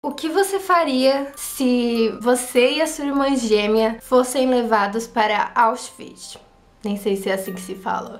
O que você faria se você e a sua irmã gêmea fossem levados para Auschwitz? Nem sei se é assim que se fala.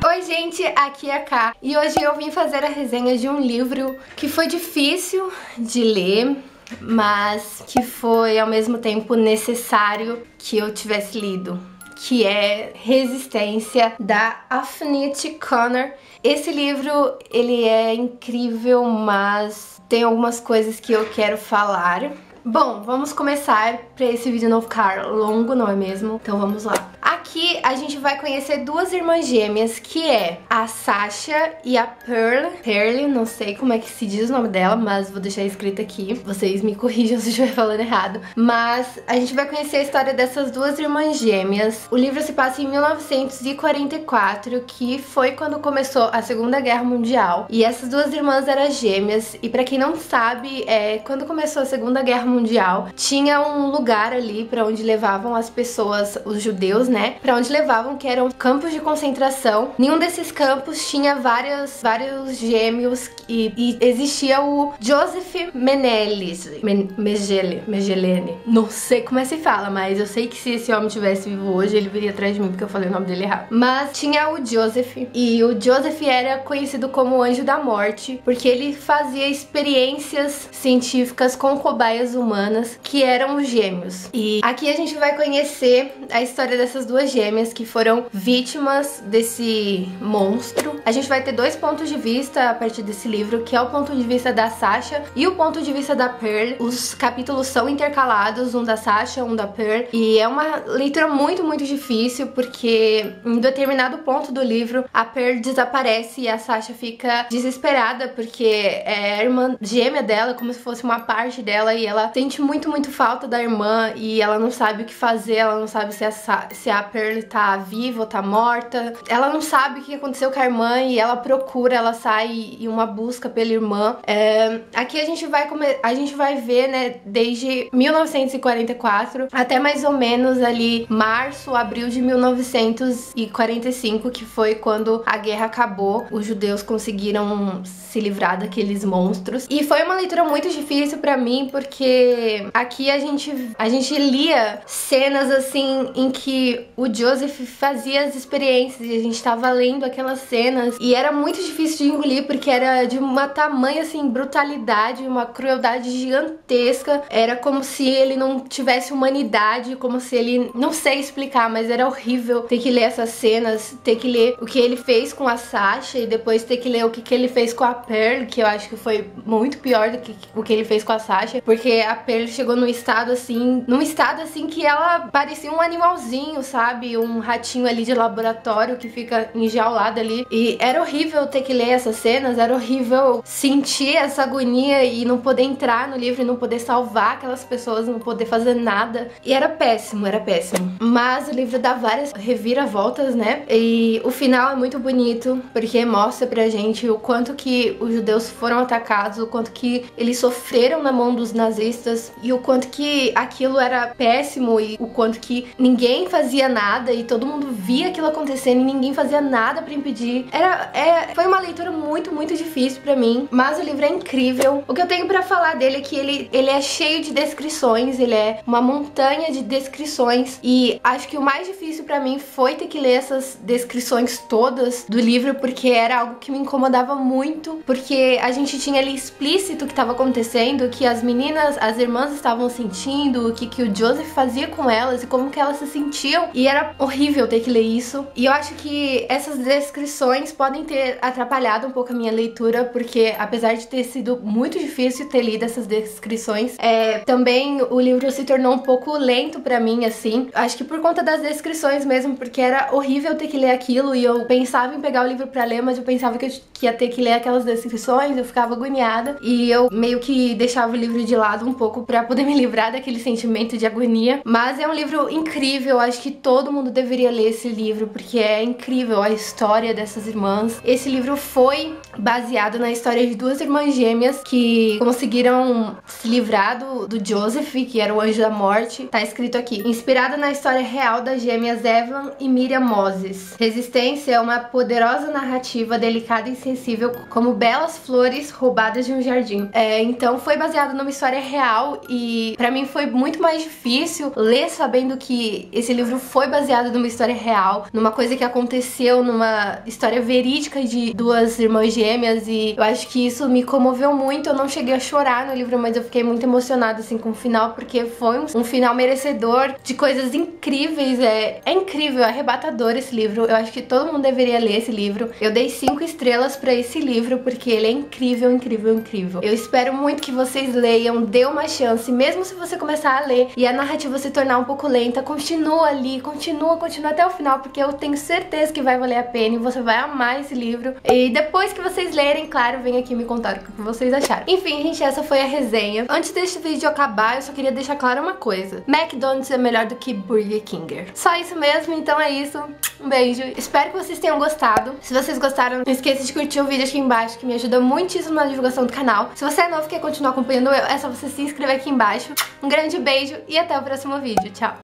Oi gente, aqui é a Ká e hoje eu vim fazer a resenha de um livro que foi difícil de ler, mas que foi ao mesmo tempo necessário que eu tivesse lido, que é Resistência, da Affinity Connor. Esse livro, ele é incrível, mas tem algumas coisas que eu quero falar. Bom, vamos começar para esse vídeo não ficar longo, não é mesmo? Então vamos lá. Aqui a gente vai conhecer duas irmãs gêmeas, que é a Sasha e a Pearl, não sei como é que se diz o nome dela, mas vou deixar escrito aqui. Vocês me corrijam se eu estiver falando errado. Mas a gente vai conhecer a história dessas duas irmãs gêmeas. O livro se passa em 1944, que foi quando começou a Segunda Guerra Mundial. E essas duas irmãs eram gêmeas. E pra quem não sabe, quando começou a Segunda Guerra Mundial, tinha um lugar ali pra onde levavam as pessoas, os judeus, né? Pra onde levavam, que eram campos de concentração. Nenhum desses campos tinha vários gêmeos e existia o Joseph Mengele. Não sei como é que se fala, mas eu sei que se esse homem estivesse vivo hoje, ele viria atrás de mim porque eu falei o nome dele errado. Mas tinha o Joseph, e o Joseph era conhecido como o Anjo da Morte, porque ele fazia experiências científicas com cobaias humanas que eram os gêmeos. E aqui a gente vai conhecer a história dessas duas gêmeas que foram vítimas desse monstro. A gente vai ter dois pontos de vista a partir desse livro, que é o ponto de vista da Sasha e o ponto de vista da Pearl. Os capítulos são intercalados, um da Sasha, um da Pearl, e é uma leitura muito difícil, porque em determinado ponto do livro a Pearl desaparece e a Sasha fica desesperada, porque é a irmã gêmea dela, como se fosse uma parte dela, e ela sente muito falta da irmã, e ela não sabe o que fazer, ela não sabe se a Pearl tá viva ou tá morta. Ela não sabe o que aconteceu com a irmã e ela procura, ela sai em uma busca pela irmã. Aqui a gente vai ver, né, desde 1944 até mais ou menos ali março, abril de 1945, que foi quando a guerra acabou. Os judeus conseguiram se livrar daqueles monstros. E foi uma leitura muito difícil pra mim, porque aqui a gente lia cenas assim em que o Joseph fazia as experiências e a gente tava lendo aquelas cenas e era muito difícil de engolir, porque era de uma tamanha assim brutalidade, uma crueldade gigantesca. Era como se ele não tivesse humanidade, como se ele, não sei explicar, mas era horrível ter que ler essas cenas, ter que ler o que ele fez com a Sasha e depois ter que ler o que ele fez com a Pearl, que eu acho que foi muito pior do que o que ele fez com a Sasha, porque a Pearl chegou num estado assim que ela parecia um animalzinho, sabe? Um ratinho ali de laboratório que fica enjaulado ali. E era horrível ter que ler essas cenas, era horrível sentir essa agonia e não poder entrar no livro e não poder salvar aquelas pessoas, não poder fazer nada. E era péssimo, era péssimo. Mas o livro dá várias reviravoltas, né? E o final é muito bonito, porque mostra pra gente o quanto que os judeus foram atacados, o quanto que eles sofreram na mão dos nazistas e o quanto que aquilo era péssimo e o quanto que ninguém fazia nada e todo mundo via aquilo acontecendo e ninguém fazia nada pra impedir. Foi uma leitura muito difícil pra mim, mas o livro é incrível. O que eu tenho pra falar dele é que ele é cheio de descrições, ele é uma montanha de descrições, e acho que o mais difícil pra mim foi ter que ler essas descrições todas do livro, porque era algo que me incomodava muito, porque a gente tinha ali explícito o que estava acontecendo, o que as meninas, as irmãs estavam sentindo, o que o Joseph fazia com elas e como que elas se sentiam, e E era horrível ter que ler isso. E eu acho que essas descrições podem ter atrapalhado um pouco a minha leitura, porque apesar de ter sido muito difícil ter lido essas descrições, também o livro se tornou um pouco lento pra mim, assim. Acho que por conta das descrições mesmo, porque era horrível ter que ler aquilo e eu pensava em pegar o livro pra ler, mas eu pensava que eu ia ter que ler aquelas descrições, eu ficava agoniada e eu meio que deixava o livro de lado um pouco pra poder me livrar daquele sentimento de agonia. Mas é um livro incrível, acho que todo mundo deveria ler esse livro, porque é incrível a história dessas irmãs. Esse livro foi baseado na história de duas irmãs gêmeas que conseguiram se livrar do Joseph, que era o anjo da morte. Tá escrito aqui: inspirado na história real das gêmeas Evelyn e Miriam Moses. Resistência é uma poderosa narrativa delicada e sensível, como belas flores roubadas de um jardim. Então foi baseado numa história real e pra mim foi muito mais difícil ler sabendo que esse livro foi baseado numa história real, numa coisa que aconteceu, numa história verídica de duas irmãs gêmeas, e eu acho que isso me comoveu muito. Eu não cheguei a chorar no livro, mas eu fiquei muito emocionada assim com o final, porque foi um final merecedor de coisas incríveis. É incrível, é arrebatador esse livro. Eu acho que todo mundo deveria ler esse livro. Eu dei 5 estrelas pra esse livro porque ele é incrível, incrível, incrível. Eu espero muito que vocês leiam, dê uma chance, mesmo se você começar a ler e a narrativa se tornar um pouco lenta, continua ali, continua até o final, porque eu tenho certeza que vai valer a pena e você vai amar esse livro. E depois que vocês lerem, claro, vem aqui me contar o que vocês acharam. Enfim, gente, essa foi a resenha. Antes deste vídeo acabar, eu só queria deixar claro uma coisa: McDonald's é melhor do que Burger King. Só isso mesmo, então é isso. Um beijo. Espero que vocês tenham gostado. Se vocês gostaram, não esqueça de curtir o vídeo aqui embaixo, que me ajuda muitíssimo na divulgação do canal. Se você é novo e quer continuar acompanhando eu, é só você se inscrever aqui embaixo. Um grande beijo e até o próximo vídeo. Tchau!